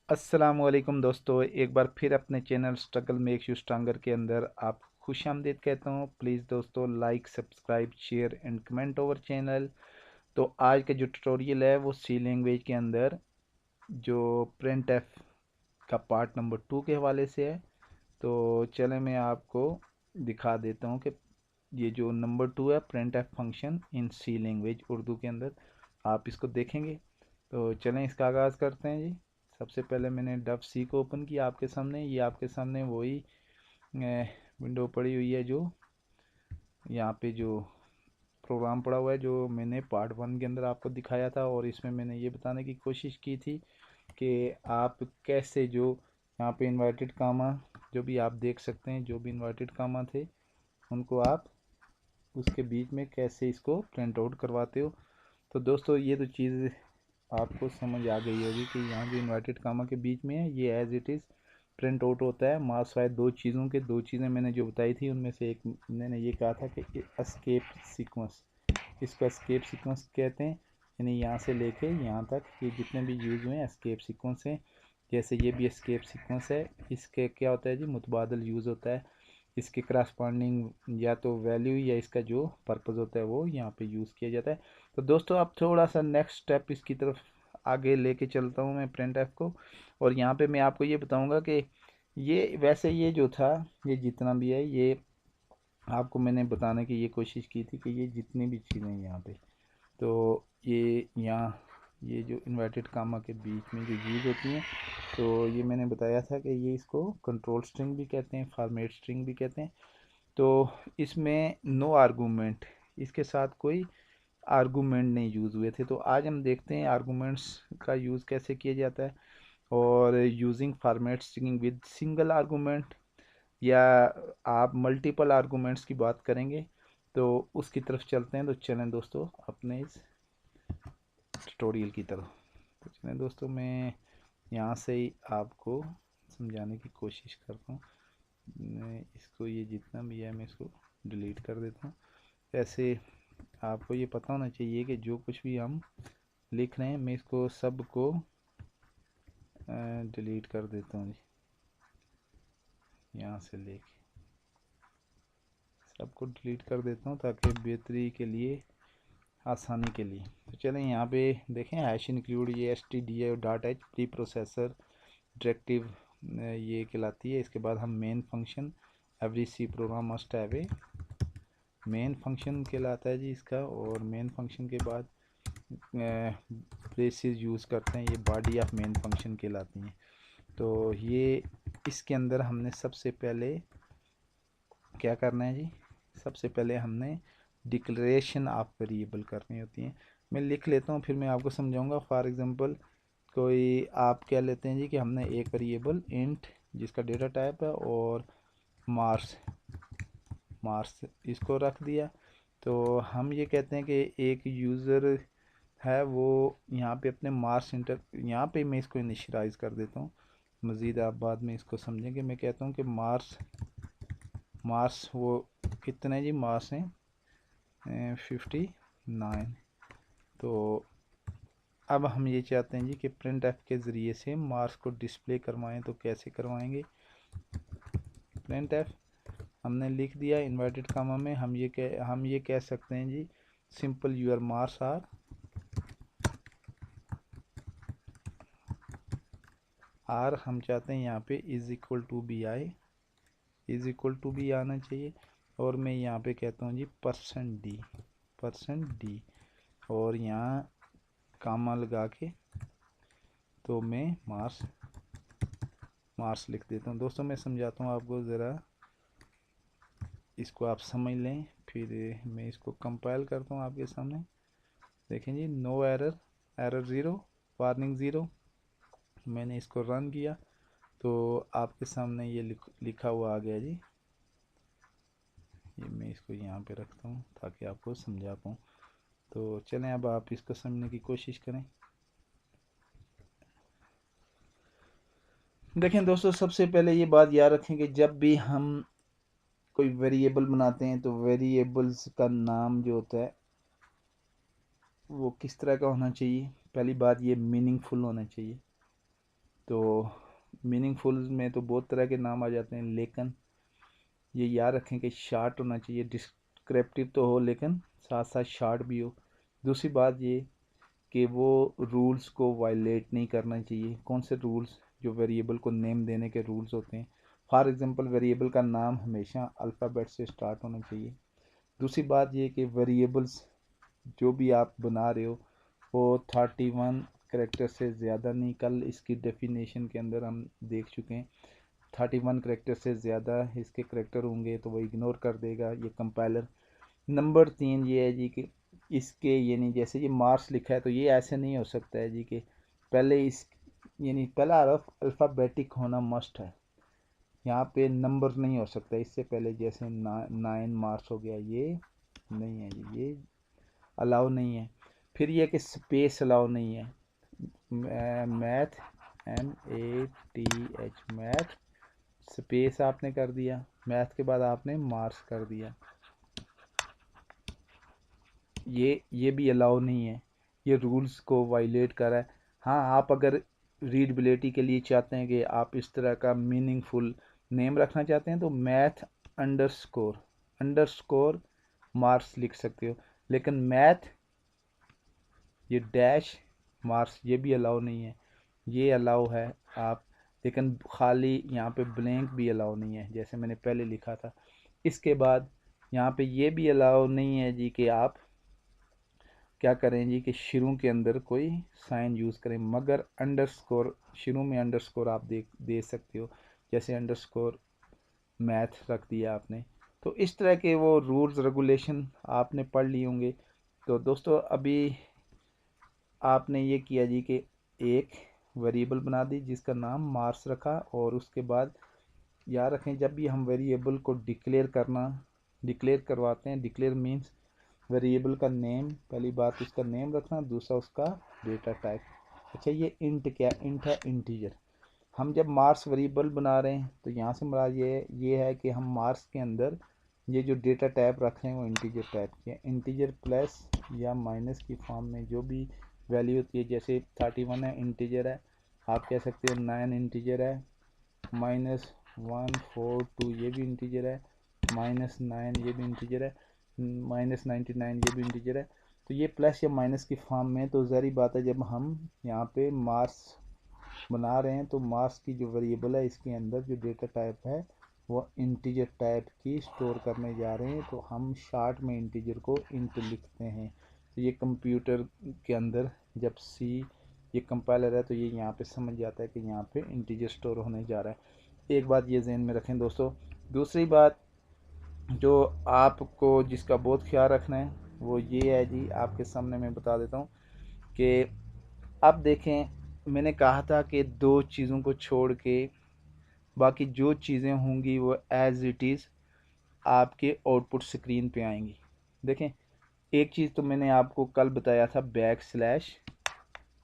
अस्सलामुअलैकुम दोस्तों, एक बार फिर अपने channel struggle makes you stronger के अंदर आप खुशामदीद कहता हूँ। प्लीज़ दोस्तों, like subscribe share and comment over channel. तो आज का जो ट्यूटोरियल है वो सी लैंग्वेज के अंदर जो प्रिंट एफ का पार्ट नंबर 2 के हवाले से है। तो चले मैं आपको दिखा देता हूँ कि ये जो नंबर 2 है, print F function in C language Urdu के अंदर, आप इसको देखेंगे। तो चलें इसका आगाज़ करते हैं जी। सबसे पहले मैंने डब सी को ओपन किया आपके सामने। ये आपके सामने वही विंडो पड़ी हुई है जो यहाँ पे जो प्रोग्राम पड़ा हुआ है जो मैंने पार्ट 1 के अंदर आपको दिखाया था। और इसमें मैंने ये बताने की कोशिश की थी कि आप कैसे जो यहाँ पे इन्वर्टेड कामा जो भी आप देख सकते हैं, जो भी इन्वर्टेड कामा थे उनको आप उसके बीच में कैसे इसको प्रिंट आउट करवाते हो। तो दोस्तों, ये तो चीज़ आपको समझ आ गई होगी कि यहाँ जो इन्वर्टेड कामा के बीच में है ये as it is print out होता है। मार्क्स वाइज दो चीज़ें मैंने जो बताई थी उनमें से एक मैंने ये कहा था कि एस्केप सीक्वेंस, इसको एस्केप सीक्वेंस कहते हैं। यानी यहाँ से लेके यहाँ तक ये जितने भी यूज़ हुए एस्केप सीक्वेंस हैं। जैसे ये भी एस्केप सीक्वेंस है, इसके क्या होता है जी, मुतबादल यूज़ होता है। इसके करस्पॉन्डिंग या तो वैल्यू या इसका जो पर्पज़ होता है वो यहाँ पे यूज़ किया जाता है। तो दोस्तों, अब थोड़ा सा नेक्स्ट स्टेप इसकी तरफ आगे लेके चलता हूँ मैं प्रिंट एफ को। और यहाँ पे मैं आपको ये बताऊँगा कि ये वैसे ये जो था, ये जितना भी है, ये आपको मैंने बताने की ये कोशिश की थी कि ये जितनी भी चीज़ें हैं यहाँ पे, तो ये यहाँ ये जो इन्वर्टेड कामा के बीच में जो यूज़ होती हैं, तो ये मैंने बताया था कि ये इसको कंट्रोल स्ट्रिंग भी कहते हैं, फॉर्मेट स्ट्रिंग भी कहते हैं। तो इसमें नो आर्गूमेंट, इसके साथ कोई आर्गूमेंट नहीं यूज़ हुए थे। तो आज हम देखते हैं आर्गूमेंट्स का यूज़ कैसे किया जाता है, और using format string with single argument या आप मल्टीपल आर्गूमेंट्स की बात करेंगे। तो उसकी तरफ चलते हैं। तो चलें दोस्तों अपने इस ट्यूटोरियल की तरफ। तो चलें दोस्तों, मैं यहाँ से ही आपको समझाने की कोशिश करता हूँ। मैं इसको ये जितना भी है मैं इसको डिलीट कर देता हूँ। ऐसे आपको ये पता होना चाहिए कि जो कुछ भी हम लिख रहे हैं मैं इसको सब को डिलीट कर देता हूँ जी। यहाँ से लेके सबको डिलीट कर देता हूँ ताकि बेहतरी के लिए, आसानी के लिए। तो चलें यहाँ पे देखें, हैश इंक्लूड ये S T D dot H pre processor directive ये कहलाती है। इसके बाद हम main function every C program must have a main function कहलाता है जी इसका। और मेन फंक्शन के बाद ब्रेसेस यूज़ करते हैं, ये बॉडी ऑफ मेन फंक्शन कहलाती हैं। तो ये इसके अंदर हमने सबसे पहले क्या करना है जी, सबसे पहले हमने डिक्लेरेशन ऑफ वेरिएबल करनी होती हैं। मैं लिख लेता हूँ फिर मैं आपको समझाऊंगा। फॉर एग्जांपल कोई आप क्या लेते हैं जी कि हमने एक वेरिएबल इंट जिसका डेटा टाइप है और मार्क्स मार्क्स इसको रख दिया। तो हम ये कहते हैं कि एक यूज़र है वो यहाँ पे अपने मार्क्स इंटर, यहाँ पे मैं इसको इनिशियलाइज़ कर देता हूँ। मज़ीद आप बाद में इसको समझेंगे। मैं कहता हूँ कि मार्क्स मार्क्स वो कितने जी, मार्क्स हैं 59। तो अब हम ये चाहते हैं जी कि प्रिंट एफ के ज़रिए से मार्क्स को डिस्प्ले करवाएं। तो कैसे करवाएंगे, प्रिंट एफ हमने लिख दिया इन्वर्टेड कामा में। हम ये कह सकते हैं जी सिंपल यूर मार्क्स आर हम चाहते हैं यहाँ पे इज़ इक्वल टू बी आए, इज़ इक्वल टू बी आना चाहिए। और मैं यहाँ पे कहता हूँ जी परसेंट डी और यहाँ कामा लगा के तो मैं मार्क्स लिख देता हूँ। दोस्तों, मैं समझाता हूँ आपको ज़रा, इसको आप समझ लें। फिर मैं इसको कंपाइल करता हूँ आपके सामने। देखें जी, no error, error zero, warning zero. मैंने इसको रन किया तो आपके सामने ये लिखा हुआ आ गया जी। ये मैं इसको यहाँ पे रखता हूँ ताकि आपको समझा पाऊँ। तो चलें अब आप इसको समझने की कोशिश करें। देखें दोस्तों, सबसे पहले ये बात याद रखें कि जब भी हम कोई वेरिएबल बनाते हैं तो वेरिएबल्स का नाम जो होता है वो किस तरह का होना चाहिए। पहली बात, ये मीनिंगफुल होना चाहिए। तो मीनिंगफुल में तो बहुत तरह के नाम आ जाते हैं, लेकिन ये याद रखें कि शार्ट होना चाहिए। डिस्क्रिप्टिव तो हो लेकिन साथ साथ शार्ट भी हो। दूसरी बात ये कि वो रूल्स को वायलेट नहीं करना चाहिए। कौन से रूल्स? जो वेरिएबल को नेम देने के रूल्स होते हैं। फॉर एग्जांपल वेरिएबल का नाम हमेशा अल्फ़ाबेट से स्टार्ट होना चाहिए। दूसरी बात ये कि वेरिएबल्स जो भी आप बना रहे हो वो 31 करेक्टर से ज़्यादा नहीं। कल इसकी डेफिनेशन के अंदर हम देख चुके हैं, 31 करेक्टर से ज़्यादा इसके करेक्टर होंगे तो वो इग्नोर कर देगा ये कंपाइलर। नंबर 3 ये है जी कि इसके यानी जैसे ये मार्क्स लिखा है तो ये ऐसे नहीं हो सकता है जी कि पहले इस यानी पहला हरफ अल्फ़ाबेटिक होना मस्ट है। यहाँ पे नंबर नहीं हो सकता इससे पहले, जैसे 9 मार्क्स हो गया, ये नहीं है जी, ये अलाउ नहीं है। फिर ये कि स्पेस अलाउ नहीं है। मैथ MATH मैथ स्पेस आपने कर दिया, मैथ के बाद आपने मार्क्स कर दिया, ये भी अलाउ नहीं है। ये रूल्स को वायलेट कर रहा है। हाँ, आप अगर रीडबिलिटी के लिए चाहते हैं कि आप इस तरह का मीनिंगफुल नेम रखना चाहते हैं तो मैथ अंडरस्कोर मार्क्स लिख सकते हो, लेकिन मैथ ये डैश मार्क्स ये भी अलाउ नहीं है। ये अलाउ है आप, लेकिन खाली यहाँ पे ब्लैंक भी अलाउ नहीं है जैसे मैंने पहले लिखा था। इसके बाद यहाँ पे ये भी अलाउ नहीं है जी कि आप क्या करें जी कि शुरू के अंदर कोई साइन यूज़ करें, मगर अंडरस्कोर शुरू में अंडरस्कोर आप दे सकते हो, जैसे अंडरस्कोर मैथ रख दिया आपने। तो इस तरह के वो रूल्स रेगुलेशन आपने पढ़ लिए होंगे। तो दोस्तों अभी आपने ये किया जी कि एक वेरिएबल बना दी जिसका नाम मार्क्स रखा, और उसके बाद याद रखें जब भी हम वेरिएबल को डिक्लेयर करवाते हैं, डिक्लेयर मीन्स वेरिएबल का नेम, पहली बात उसका नेम रखना, दूसरा उसका डेटा टाइप। अच्छा, ये इंट क्या? इंट है इंटीजर। हम जब मार्क्स वेरिएबल बना रहे हैं तो यहाँ से मुराद ये है कि हम मार्क्स के अंदर ये जो डेटा टाइप रख रहे हैं वो इंटीजर टाइप के, इंटीजर प्लस या माइनस की फॉर्म में जो भी वैल्यू होती है। जैसे 31 है इंटीजर है, आप कह सकते हो 9 इंटीजर है, -142 ये भी इंटीजर है, -9 ये भी इंटीजर है, -99 ये भी इंटीजर है। तो ये प्लस या माइनस की फॉर्म में, तो ज़ाहिर बात है जब हम यहाँ पे मार्क्स बना रहे हैं तो मार्क्स की जो वेरिएबल है इसके अंदर जो डेटा टाइप है वो इंटीजर टाइप की स्टोर करने जा रहे हैं, तो हम शार्ट में इंटीजर को इंट लिखते हैं। तो ये कंप्यूटर के अंदर जब सी ये कंपाइलर है तो ये यहाँ पे समझ जाता है कि यहाँ पे इंटीजर स्टोर होने जा रहा है। एक बात ये जहन में रखें दोस्तों। दूसरी बात जो आपको जिसका बहुत ख्याल रखना है वो ये है जी, आपके सामने मैं बता देता हूँ कि अब देखें, मैंने कहा था कि दो चीज़ों को छोड़ के बाकी जो चीज़ें होंगी वो एज इट इज़ आपके आउटपुट स्क्रीन पे आएंगी। देखें, एक चीज़ तो मैंने आपको कल बताया था,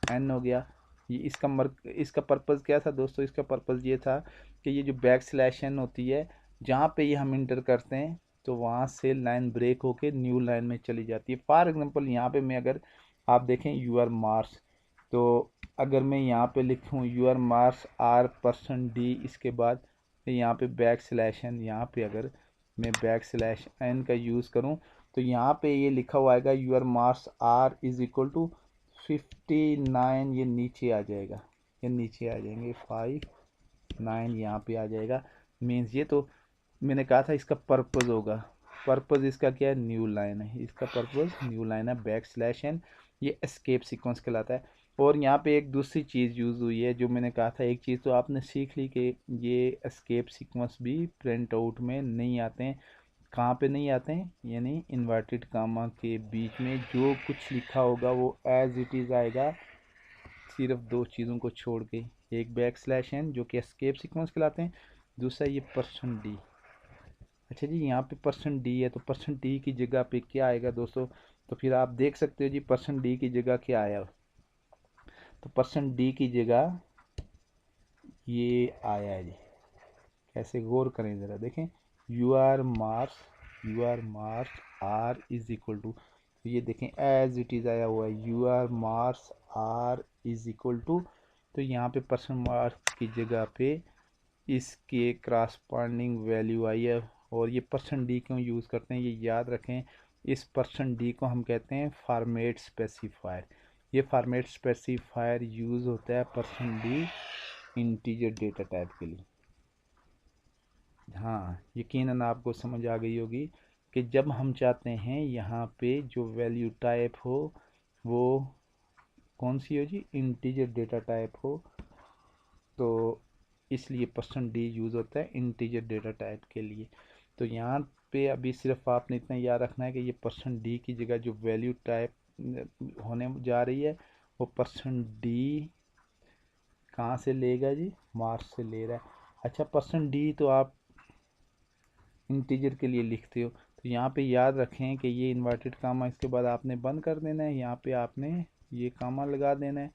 \n हो गया। ये इसका पर्पज़ क्या था दोस्तों? इसका पर्पज़ ये था कि ये जो \n होती है जहाँ पे ये हम इंटर करते हैं तो वहाँ से लाइन ब्रेक होके न्यू लाइन में चली जाती है। फॉर एग्जांपल यहाँ पे मैं अगर आप देखें यूआर मार्क्स, तो अगर मैं यहाँ पे लिखूँ यूआर मार्क्स R%D, इसके बाद यहाँ पे \n, यहाँ पे अगर मैं \n का यूज़ करूँ तो यहाँ पे ये लिखा हुआ आएगा यूआर मार्क्स R = 59, ये नीचे आ जाएगा, ये नीचे आ जाएंगे 59 यहाँ पे आ जाएगा। मीन्स ये तो मैंने कहा था इसका पर्पज़ होगा, पर्पज़ इसका क्या है? न्यू लाइन है, इसका पर्पज़ न्यू लाइन है। \n ये एस्केप सीक्वेंस कहलाता है। और यहाँ पे एक दूसरी चीज़ यूज़ हुई है जो मैंने कहा था, एक चीज़ तो आपने सीख ली कि ये एस्केप सीक्वेंस भी प्रिंट आउट में नहीं आते हैं। कहाँ पे नहीं आते हैं? यानी इन्वर्टेड कामा के बीच में जो कुछ लिखा होगा वो एज इट इज़ आएगा, सिर्फ दो चीज़ों को छोड़ के, एक \n जो कि एस्केप सीक्वेंस कहलाते हैं, दूसरा ये %d। अच्छा जी, यहाँ पे %d है तो %d की जगह पे क्या आएगा दोस्तों? तो फिर आप देख सकते हो जी %d की जगह क्या आया। तो %d की जगह ये आया है जी। कैसे? गौर करें ज़रा, देखें यूआर मार्क्स R = तो ये देखें एज इट इज़ आया हुआ है यूआर मार्क्स R = तो यहाँ पे परसेंट मार्क्स की जगह पे इसके क्रॉसपॉन्डिंग वैल्यू आई है। और ये परसेंट डी क्यों यूज़ करते हैं ये याद रखें, इस परसेंट डी को हम कहते हैं फॉर्मेट स्पेसिफायर। ये फॉर्मेट स्पेसिफायर यूज़ होता है percent D integer data type के लिए। हाँ, यकीनन आपको समझ आ गई होगी कि जब हम चाहते हैं यहाँ पे जो वैल्यू टाइप हो वो कौन सी हो जी, इंटीजर डेटा टाइप हो, तो इसलिए परसेंट डी यूज़ होता है इंटीजर डेटा टाइप के लिए। तो यहाँ पे अभी सिर्फ आपने इतना याद रखना है कि ये परसेंट डी की जगह जो वैल्यू टाइप होने जा रही है वो परसेंट डी कहाँ से लेगा जी, मार्क्स से ले रहा है। अच्छा, परसेंट डी तो आप इंटीजर के लिए लिखते हो, तो यहाँ पे याद रखें कि ये इन्वर्टेड कामा इसके बाद आपने बंद कर देना है, यहाँ पे आपने ये कामा लगा देना है,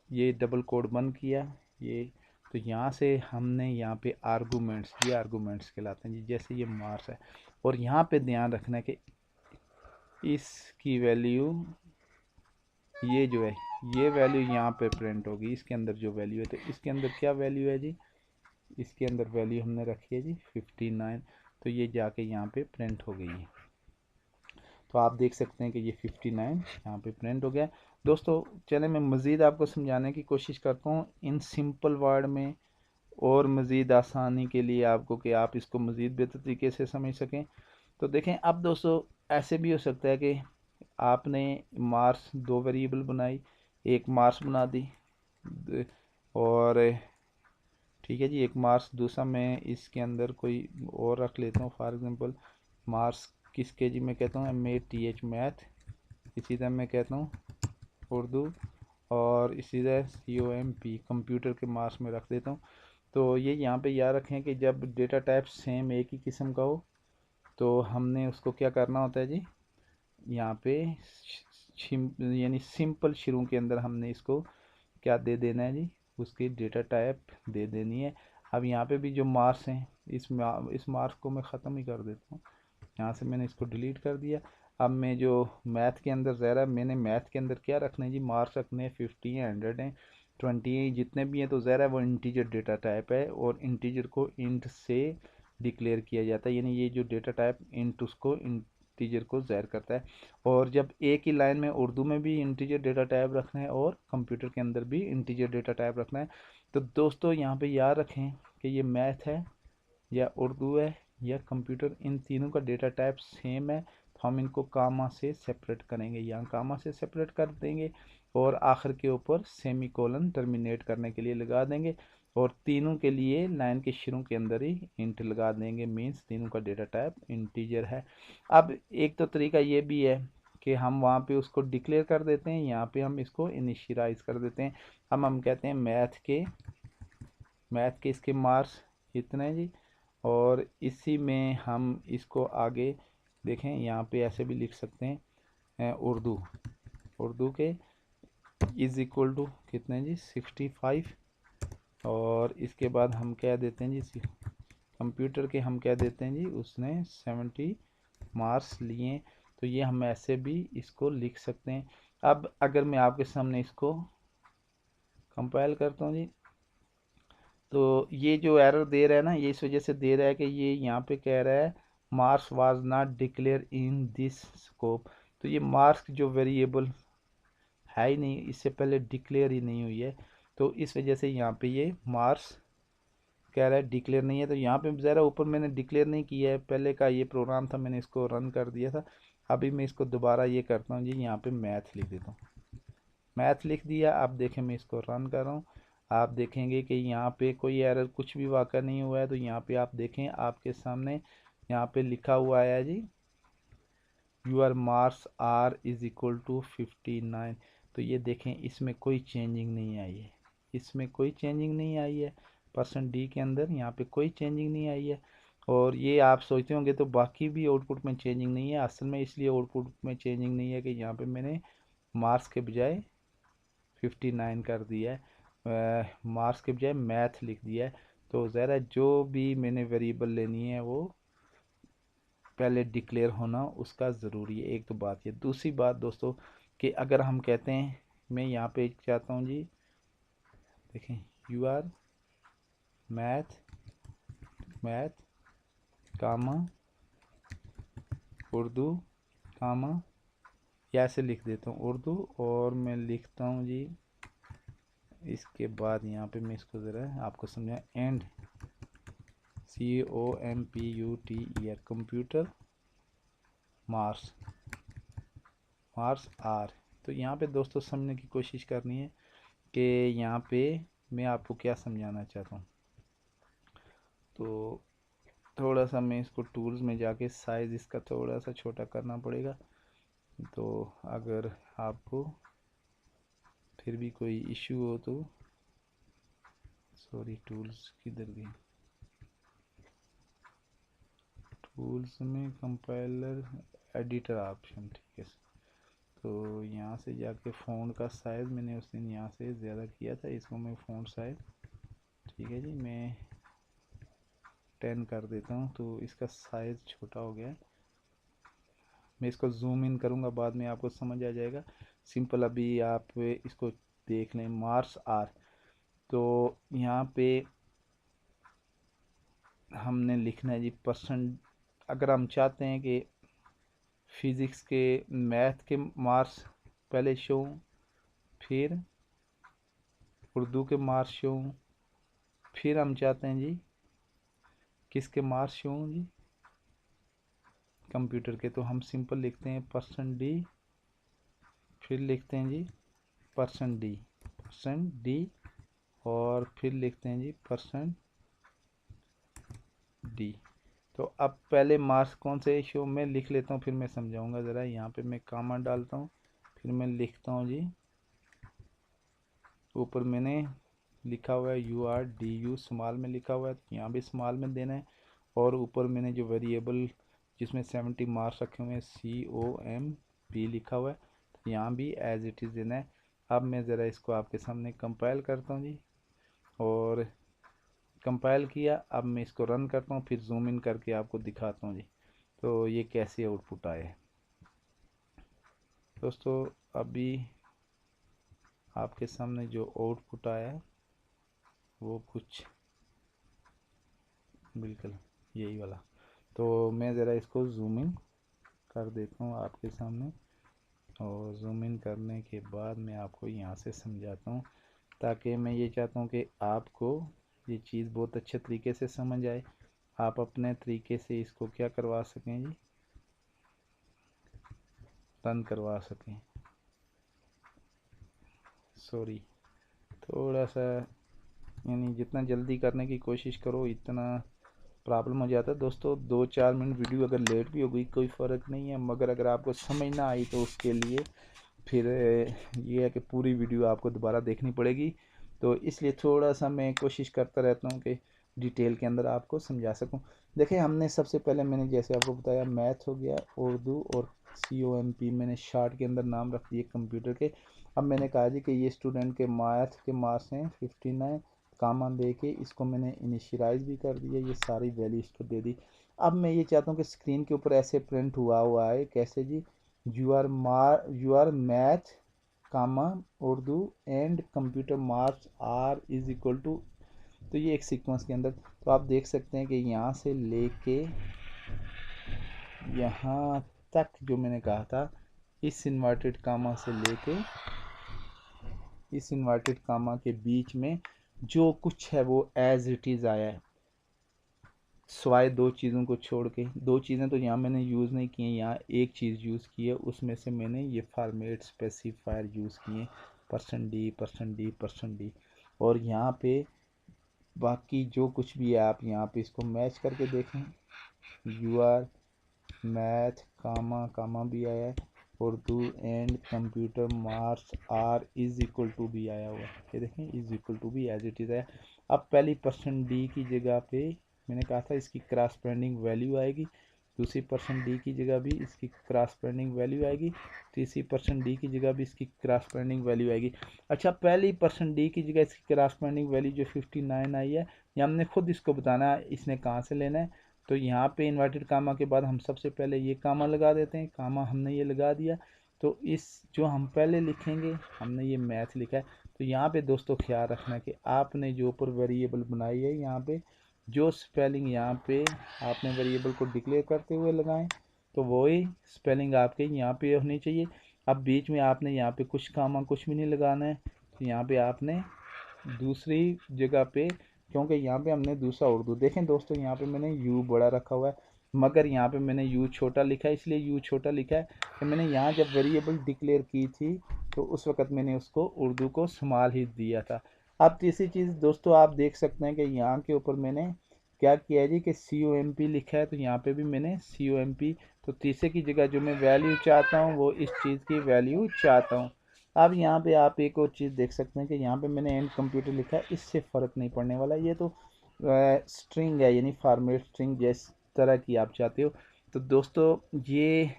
ये डबल कोड बंद किया ये। तो यहाँ से हमने यहाँ पे आर्गूमेंट्स, ये आर्गूमेंट्स कहलाते हैं जी, जैसे ये मार्क्स है। और यहाँ पे ध्यान रखना है कि इसकी वैल्यू ये जो है ये वैल्यू यहाँ पे प्रिंट होगी, इसके अंदर जो वैल्यू है। तो इसके अंदर क्या वैल्यू है जी, इसके अंदर वैल्यू हमने रखी है जी 59। तो ये जाके यहाँ पे प्रिंट हो गई है। तो आप देख सकते हैं कि ये 59 यहाँ पे प्रिंट हो गया। दोस्तों चले मैं मज़ीद आपको समझाने की कोशिश करता हूँ इन सिंपल वर्ड में, और मज़ीद आसानी के लिए आपको कि आप इसको मज़ीद बेहतर तरीके से समझ सकें। तो देखें, अब दोस्तों ऐसे भी हो सकता है कि आपने मार्क्स दो वेरिएबल बनाई, एक मार्क्स बना दी और ठीक है जी, एक मार्क्स, दूसरा मैं इसके अंदर कोई और रख लेता हूँ। फॉर एग्जांपल मार्क्स किसके जी मैं कहता हूँ MATH मैथ, इसी तरह मैं कहता हूँ उर्दू, और इसी तरह COMP कंप्यूटर के मार्क्स में रख देता हूँ। तो ये यहाँ पे याद रखें कि जब डेटा टाइप सेम एक ही किस्म का हो तो हमने उसको क्या करना होता है जी, यहाँ पे यानी सिंपल शुरू के अंदर हमने इसको क्या दे देना है जी, उसकी डेटा टाइप दे देनी है। अब यहाँ पे भी जो मार्क्स हैं इस मार्क्स को मैं ख़त्म ही कर देता हूँ, यहाँ से मैंने इसको डिलीट कर दिया। अब मैं जो मैथ के अंदर ज़रा मैंने मैथ के अंदर क्या रखना है जी, मार्क्स रखने हैं 50 हैं, 100 हैं, 20 हैं, जितने भी हैं। तो ज़रा वो इंटीजर डेटा टाइप है और इंटीजर को इंट से डिक्लेयर किया जाता है, यानी ये जो डेटा टाइप इंट उसको इंटीजर को ज़ाहिर करता है। और जब एक ही लाइन में उर्दू में भी इंटीजर डेटा टाइप रखना है और कंप्यूटर के अंदर भी इंटीजर डेटा टाइप रखना है। तो दोस्तों यहाँ पे याद रखें कि ये मैथ है या उर्दू है या कंप्यूटर, इन तीनों का डेटा टाइप सेम है। तो हम इनको कामा से सेपरेट करेंगे, यहाँ कामा से सेपरेट कर देंगे और आखिर के ऊपर सेमी कोलन टर्मिनेट करने के लिए लगा देंगे, और तीनों के लिए लाइन के शुरू के अंदर ही इंट लगा देंगे, मीन्स तीनों का डेटा टाइप इंटीजर है। अब एक तो तरीका ये भी है कि हम वहाँ पे उसको डिक्लेयर कर देते हैं, यहाँ पे हम इसको इनिशियलाइज कर देते हैं। हम कहते हैं मैथ के इसके मार्क्स इतने जी, और इसी में हम इसको आगे देखें, यहाँ पे ऐसे भी लिख सकते हैं उर्दू के इज़ इक्वल टू कितने जी 65, और इसके बाद हम क्या देते हैं जी कंप्यूटर के हम क्या देते हैं जी उसने 70 मार्क्स लिए। तो ये हम ऐसे भी इसको लिख सकते हैं। अब अगर मैं आपके सामने इसको कंपाइल करता हूँ जी, तो ये जो एरर दे रहा है ना, ये इस वजह से दे रहा है कि ये यहाँ पे कह रहा है marks was not declare in this scope. तो ये मार्क्स जो वेरिएबल है ही नहीं, इससे पहले डिक्लेयर ही नहीं हुई है, तो इस वजह से यहाँ पे ये मार्क्स कह रहा है डिक्लेयर नहीं है। तो यहाँ पे ज़रा ऊपर मैंने डिक्लेयर नहीं किया है, पहले का ये प्रोग्राम था मैंने इसको रन कर दिया था। अभी मैं इसको दोबारा ये करता हूँ जी, यहाँ पे मैथ लिख देता हूँ, मैथ लिख दिया। आप देखें मैं इसको रन कर रहा हूँ, आप देखेंगे कि यहाँ पे कोई एरर कुछ भी वाक़ा नहीं हुआ है। तो यहाँ पे आप देखें आपके सामने यहाँ पे लिखा हुआ है जी your marks are is equal to 59। तो ये देखें इसमें कोई चेंजिंग नहीं आई है, इसमें कोई चेंजिंग नहीं आई है, परसेंट डी के अंदर यहाँ पे कोई चेंजिंग नहीं आई है। और ये आप सोचते होंगे तो बाकी भी आउटपुट में चेंजिंग नहीं है, असल में इसलिए आउटपुट में चेंजिंग नहीं है कि यहाँ पे मैंने मार्क्स के बजाय 59 कर दिया है, मार्क्स के बजाय मैथ लिख दिया है। तो ज़रा जो भी मैंने वेरिएबल लेनी है वो पहले डिक्लेयर होना उसका ज़रूरी है। एक तो बात ये, दूसरी बात दोस्तों कि अगर हम कहते हैं मैं यहाँ पे चाहता हूँ जी देखें, you are math comma Urdu कामा, या ऐसे लिख देता हूँ उर्दू, और मैं लिखता हूँ जी इसके बाद यहाँ पे मैं इसको ज़रा आपको समझा, and COMPUTER computer marks R. तो यहाँ पे दोस्तों समझने की कोशिश करनी है कि यहाँ पे मैं आपको क्या समझाना चाहता हूँ। तो थोड़ा सा मैं इसको टूल्स में जाके साइज़ इसका थोड़ा सा छोटा करना पड़ेगा। तो अगर आपको फिर भी कोई इशू हो तो, सॉरी टूल्स किधर गई, टूल्स में कंपाइलर एडिटर ऑप्शन, ठीक है। तो यहाँ से जाके फ़ॉन्ट का साइज़ मैंने उस दिन यहाँ से ज़्यादा किया था, इसको मैं फ़ॉन्ट साइज़, ठीक है जी, मैं 10 कर देता हूँ। तो इसका साइज़ छोटा हो गया, मैं इसको जूम इन करूँगा, बाद में आपको समझ आ जाएगा। सिंपल अभी आप इसको देख लें, मार्स आर। तो यहाँ पे हमने लिखना है जी परसेंट। अगर हम चाहते हैं कि फिज़िक्स के मैथ के मार्क्स पहले शो, फिर उर्दू के मार्क्स शो, फिर हम चाहते हैं जी किसके मार्क्स शो जी, कंप्यूटर के, तो हम सिंपल लिखते हैं %D, फिर लिखते हैं जी %D, और फिर लिखते हैं जी %D। तो अब पहले मार्क्स कौन से शो में लिख लेता हूँ, फिर मैं समझाऊंगा ज़रा। यहाँ पे मैं कामा डालता हूँ, फिर मैं लिखता हूँ जी, ऊपर मैंने लिखा हुआ है URDU स्मॉल में लिखा हुआ है, तो यहाँ भी स्मॉल में देना है। और ऊपर मैंने जो वेरिएबल जिसमें 70 मार्क्स रखे हुए हैं COMP लिखा हुआ है, तो यहाँ भी एज इट इज़ देना है। अब मैं ज़रा इसको आपके सामने कंपाइल करता हूँ जी, और कंपाइल किया, अब मैं इसको रन करता हूँ, फिर जूम इन करके आपको दिखाता हूँ जी तो ये कैसे आउटपुट आए। दोस्तों अभी आपके सामने जो आउटपुट आया है वो कुछ बिल्कुल यही वाला। तो मैं ज़रा इसको जूम इन कर देता हूँ आपके सामने, और जूम इन करने के बाद मैं आपको यहाँ से समझाता हूँ, ताकि मैं ये चाहता हूँ कि आपको ये चीज़ बहुत अच्छे तरीके से समझ आए, आप अपने तरीके से इसको क्या करवा सकें जी, रन करवा सकें। सॉरी, थोड़ा सा यानी जितना जल्दी करने की कोशिश करो इतना प्रॉब्लम हो जाता है दोस्तों। 2-4 मिनट वीडियो अगर लेट भी हो गई कोई फ़र्क नहीं है, मगर अगर आपको समझ ना आई तो उसके लिए फिर ये है कि पूरी वीडियो आपको दोबारा देखनी पड़ेगी। तो इसलिए थोड़ा सा मैं कोशिश करता रहता हूँ कि डिटेल के अंदर आपको समझा सकूँ। देखिए हमने सबसे पहले मैंने जैसे आपको बताया मैथ हो गया, उर्दू और COMP मैंने शार्ट के अंदर नाम रख दिए कंप्यूटर के। अब मैंने कहा जी कि ये स्टूडेंट के मैथ के मार्क्स हैं 59, कामा दे के इसको मैंने इनिशियलाइज भी कर दिया, ये सारी वैल्यू इसको दे दी। अब मैं ये चाहता हूँ कि स्क्रीन के ऊपर ऐसे प्रिंट हुआ है, कैसे जी, you are math comma Urdu and computer marks are is equal to, तो ये एक सीक्वेंस के अंदर। तो आप देख सकते हैं कि यहाँ से लेके यहाँ तक जो मैंने कहा था, इस इन्वर्टेड कामा से लेके इस इन्वर्टेड कामा के बीच में जो कुछ है वो एज इट इज़ आया है, सिवाय दो चीज़ों को छोड़ के। दो चीज़ें तो यहाँ मैंने यूज़ नहीं की हैं, यहाँ एक चीज़ यूज़ की है, उसमें से मैंने ये फॉर्मेट स्पेसिफायर यूज़ किए, %D, और यहाँ पे बाकी जो कुछ भी है आप यहाँ पे इसको मैच करके देखें, UR मैथ कामा भी आया है, Urdu and computer marks are is equal to भी आया हुआ है, ये देखें इज इक्वल टू भी एज इट इज़ है। अब पहली %D की जगह पे मैंने कहा था इसकी क्रॉसपेंडिंग वैल्यू आएगी, दूसरी %D की जगह भी इसकी क्रॉसपेंडिंग वैल्यू आएगी, तीसरी %D की जगह भी इसकी क्रॉसपेंडिंग वैल्यू आएगी। अच्छा, पहली %D की जगह इसकी क्रॉसपेंडिंग वैल्यू जो 59 आई है, ये हमने खुद इसको बताना है इसने कहाँ से लेना है। तो यहाँ पे इन्वर्टेड कामा के बाद हम सबसे पहले ये कामा लगा देते हैं, कामा हमने ये लगा दिया। तो इस जो हम पहले लिखेंगे, हमने ये मैथ लिखा है, तो यहाँ पे दोस्तों ख्याल रखना कि आपने जो ऊपर वेरिएबल बनाई है, यहाँ पे जो स्पेलिंग यहाँ पे आपने वेरिएबल को डिक्लेयर करते हुए लगाएं, तो वही स्पेलिंग आपके यहाँ पे होनी चाहिए। अब बीच में आपने यहाँ पे कुछ कामा कुछ भी नहीं लगाना है, तो यहाँ पे आपने दूसरी जगह पे, क्योंकि यहाँ पे हमने दूसरा उर्दू, देखें दोस्तों यहाँ पे मैंने यू बड़ा रखा हुआ है, मगर यहाँ पे मैंने यू छोटा लिखा है। इसलिए यू छोटा लिखा है कि मैंने यहाँ जब वेरिएबल डिक्लेयर की थी तो उस वक़्त मैंने उसको उर्दू को संभाल ही दिया था। अब तीसरी चीज़ दोस्तों आप देख सकते हैं कि यहाँ के ऊपर मैंने क्या किया है जी कि COMP लिखा है, तो यहाँ पे भी मैंने COMP, तो तीसरे की जगह जो मैं वैल्यू चाहता हूँ वो इस चीज़ की वैल्यू चाहता हूँ। अब यहाँ पे आप एक और चीज़ देख सकते हैं कि यहाँ पे मैंने एंड कंप्यूटर लिखा है, इससे फ़र्क नहीं पड़ने वाला। ये तो स्ट्रिंग है, यानी फॉर्मेट स्ट्रिंग जिस तरह की आप चाहते हो। तो दोस्तों ये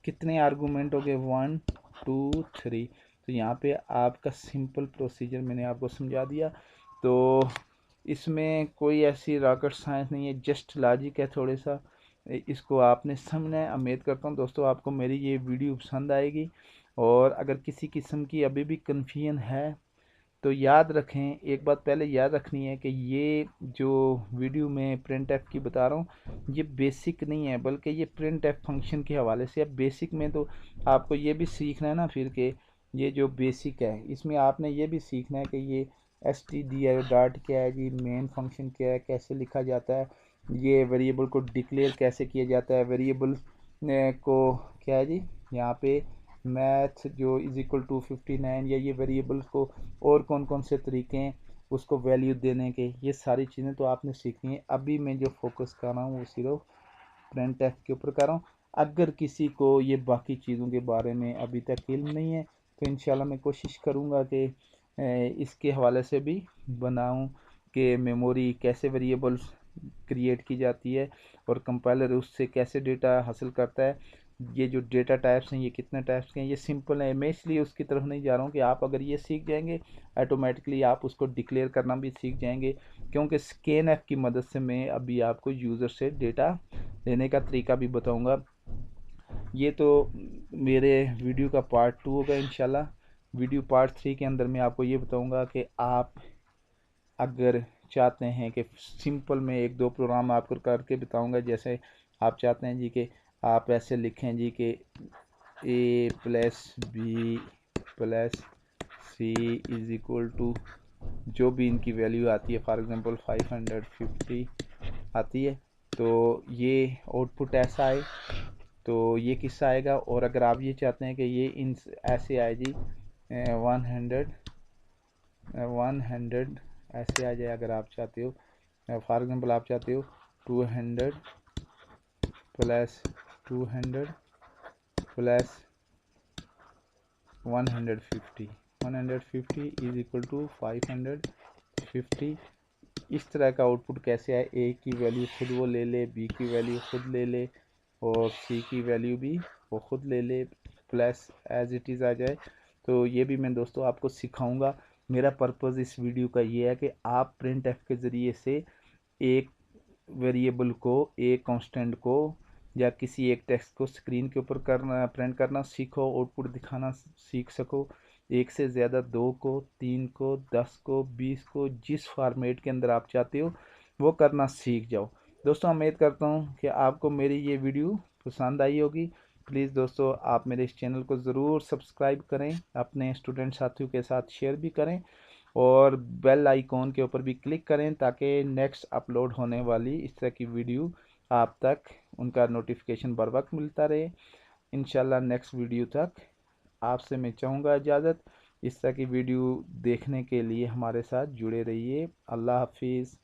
कितने आर्गूमेंट हो गए, 1 2 3। तो यहाँ पे आपका सिंपल प्रोसीजर मैंने आपको समझा दिया। तो इसमें कोई ऐसी रॉकेट साइंस नहीं है, जस्ट लॉजिक है थोड़ा सा, इसको आपने समझना है। उम्मीद करता हूँ दोस्तों आपको मेरी ये वीडियो पसंद आएगी, और अगर किसी किस्म की अभी भी कन्फ्यूजन है तो याद रखें, एक बात पहले याद रखनी है कि ये जो वीडियो में प्रिंट एफ की बता रहा हूँ ये बेसिक नहीं है, बल्कि ये प्रिंट एफ फंक्शन के हवाले से। अब बेसिक में तो आपको ये भी सीखना है ना फिर के, ये जो बेसिक है इसमें आपने ये भी सीखना है कि ये stdio डॉट क्या है जी, मेन फंक्शन क्या है, कैसे लिखा जाता है, ये वेरिएबल को डिक्लेयर कैसे किया जाता है, वेरिएबल को क्या है जी यहाँ पे मैथ जो इज इक्वल टू 59, या ये वेरिएबल को और कौन कौन से तरीके हैं उसको वैल्यू देने के, ये सारी चीज़ें तो आपने सीखनी है। अभी मैं जो फोकस कर रहा हूँ वो सिर्फ प्रिंट एफ के ऊपर कर रहा हूँ। अगर किसी को ये बाकी चीज़ों के बारे में अभी तक इल्म नहीं है तो इंशाल्लाह मैं कोशिश करूँगा कि इसके हवाले से भी बनाऊँ कि मेमोरी कैसे वेरिएबल्स क्रिएट की जाती है और कंपाइलर उससे कैसे डेटा हासिल करता है, ये जो डेटा टाइप्स हैं ये कितने टाइप्स के हैं, ये सिंपल है। मैं इसलिए उसकी तरफ नहीं जा रहा हूँ कि आप अगर ये सीख जाएंगे ऑटोमेटिकली आप उसको डिक्लेयर करना भी सीख जाएंगे, क्योंकि स्कैन ऐप की मदद से मैं अभी आपको यूज़र से डेटा लेने का तरीका भी बताऊंगा। ये तो मेरे वीडियो का पार्ट 2 होगा इंशाल्लाह। वीडियो पार्ट 3 के अंदर मैं आपको ये बताऊंगा कि आप अगर चाहते हैं कि सिंपल में एक दो प्रोग्राम आपको करके बताऊंगा, जैसे आप चाहते हैं जी कि आप ऐसे लिखें जी कि a plus B plus C is equal to जो भी इनकी वैल्यू आती है, फॉर एग्जांपल 550 आती है, तो ये आउटपुट ऐसा आए, तो ये किस्सा आएगा। और अगर आप ये चाहते हैं कि ये इन ऐसे आए जी 100 ऐसे आ जाए, अगर आप चाहते हो फॉर एग्जांपल आप चाहते हो 200 plus 200 plus 150 is equal to 550, इस तरह का आउटपुट कैसे आए, ए की वैल्यू खुद वो ले ले, बी की वैल्यू खुद ले ले, और सी की वैल्यू भी वो खुद ले ले, प्लस एज इट इज़ आ जाए। तो ये भी मैं दोस्तों आपको सिखाऊंगा। मेरा पर्पज़ इस वीडियो का ये है कि आप प्रिंट एफ के ज़रिए से एक वेरिएबल को, एक कांस्टेंट को, या किसी एक टेक्स्ट को स्क्रीन के ऊपर करना, प्रिंट करना सीखो, आउटपुट दिखाना सीख सको। एक से ज़्यादा, 2 को, 3 को, 10 को, 20 को, जिस फॉर्मेट के अंदर आप चाहते हो वो करना सीख जाओ। दोस्तों उम्मीद करता हूँ कि आपको मेरी ये वीडियो पसंद आई होगी। प्लीज़ दोस्तों आप मेरे इस चैनल को ज़रूर सब्सक्राइब करें, अपने स्टूडेंट साथियों के साथ शेयर भी करें, और बेल आइकॉन के ऊपर भी क्लिक करें ताकि नेक्स्ट अपलोड होने वाली इस तरह की वीडियो आप तक उनका नोटिफिकेशन बर वक्त मिलता रहे। इंशाल्लाह नेक्स्ट वीडियो तक आपसे मैं चाहूँगा इजाज़त। इस तरह की वीडियो देखने के लिए हमारे साथ जुड़े रहिए। अल्लाह हाफिज़।